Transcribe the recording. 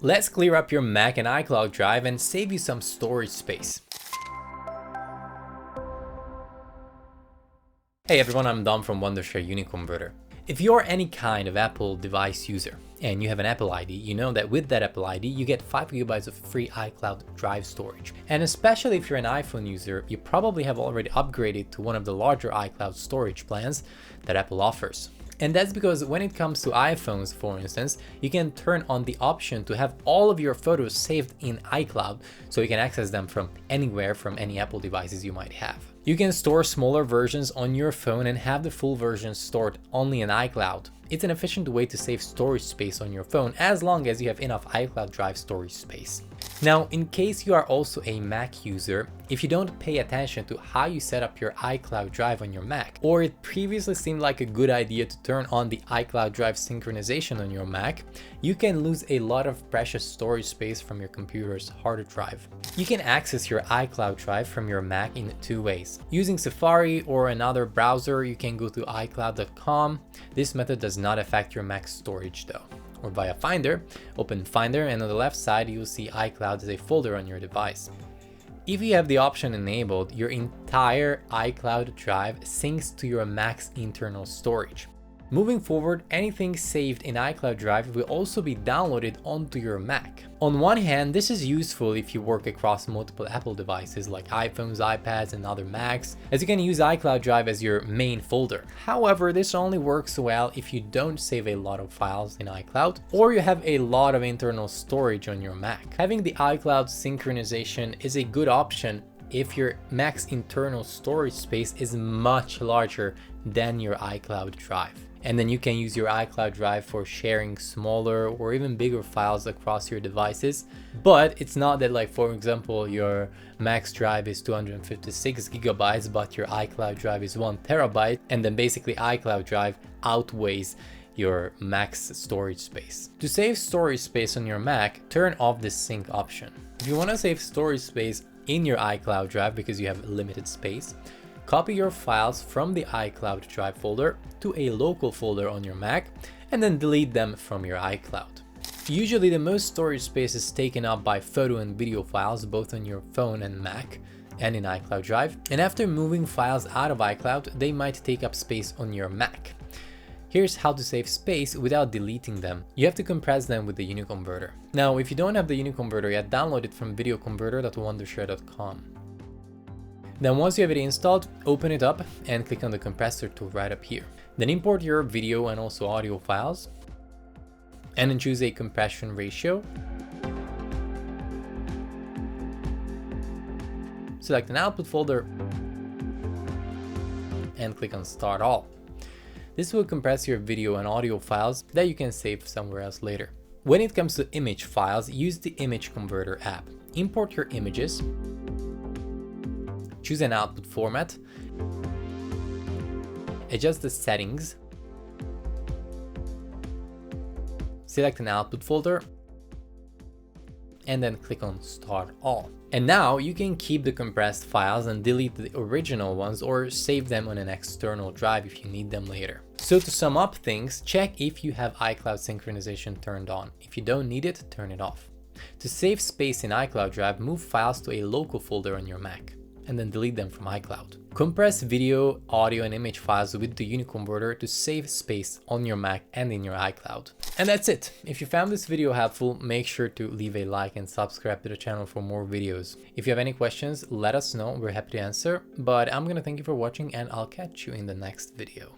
Let's clear up your Mac and iCloud drive and save you some storage space. Hey everyone, I'm Dom from Wondershare UniConverter. If you're any kind of Apple device user and you have an Apple ID, you know that with that Apple ID, you get 5 GB of free iCloud drive storage. And especially if you're an iPhone user, you probably have already upgraded to one of the larger iCloud storage plans that Apple offers. And that's because when it comes to iPhones, for instance, you can turn on the option to have all of your photos saved in iCloud, so you can access them from anywhere from any Apple devices you might have. You can store smaller versions on your phone and have the full version stored only in iCloud. It's an efficient way to save storage space on your phone as long as you have enough iCloud drive storage space. Now, in case you are also a Mac user, if you don't pay attention to how you set up your iCloud drive on your Mac, or it previously seemed like a good idea to turn on the iCloud drive synchronization on your Mac, you can lose a lot of precious storage space from your computer's hard drive. You can access your iCloud drive from your Mac in 2 ways. Using Safari or another browser, you can go to iCloud.com. This method does not affect your Mac storage though. Or via Finder, open Finder, and on the left side you'll see iCloud as a folder on your device. If you have the option enabled, your entire iCloud drive syncs to your Mac's internal storage. Moving forward, anything saved in iCloud Drive will also be downloaded onto your Mac. On one hand, this is useful if you work across multiple Apple devices like iPhones, iPads, and other Macs, as you can use iCloud Drive as your main folder. However, this only works well if you don't save a lot of files in iCloud, or you have a lot of internal storage on your Mac. Having the iCloud synchronization is a good option if your Mac's internal storage space is much larger than your iCloud Drive. And then you can use your iCloud Drive for sharing smaller or even bigger files across your devices. But it's not that, like, for example, your Mac's drive is 256 gigabytes, but your iCloud Drive is 1 terabyte, and then basically iCloud Drive outweighs your Mac's storage space. To save storage space on your Mac, turn off the sync option. If you want to save storage space in your iCloud Drive because you have limited space, copy your files from the iCloud Drive folder to a local folder on your Mac and then delete them from your iCloud. Usually the most storage space is taken up by photo and video files both on your phone and Mac and in iCloud Drive, and after moving files out of iCloud, they might take up space on your Mac. Here's how to save space without deleting them. You have to compress them with the UniConverter. Now, if you don't have the UniConverter yet, download it from videoconverter.wondershare.com. Then once you have it installed, open it up and click on the compressor tool right up here. Then import your video and also audio files and then choose a compression ratio. Select an output folder and click on Start All. This will compress your video and audio files that you can save somewhere else later. When it comes to image files, use the Image Converter app. Import your images, choose an output format, adjust the settings, select an output folder, and then click on Start All. And now you can keep the compressed files and delete the original ones or save them on an external drive if you need them later. So to sum up things, check if you have iCloud synchronization turned on. If you don't need it, turn it off. To save space in iCloud Drive, move files to a local folder on your Mac and then delete them from iCloud. Compress video, audio, and image files with the UniConverter to save space on your Mac and in your iCloud. And that's it. If you found this video helpful, make sure to leave a like and subscribe to the channel for more videos. If you have any questions, let us know. We're happy to answer. But I'm gonna thank you for watching and I'll catch you in the next video.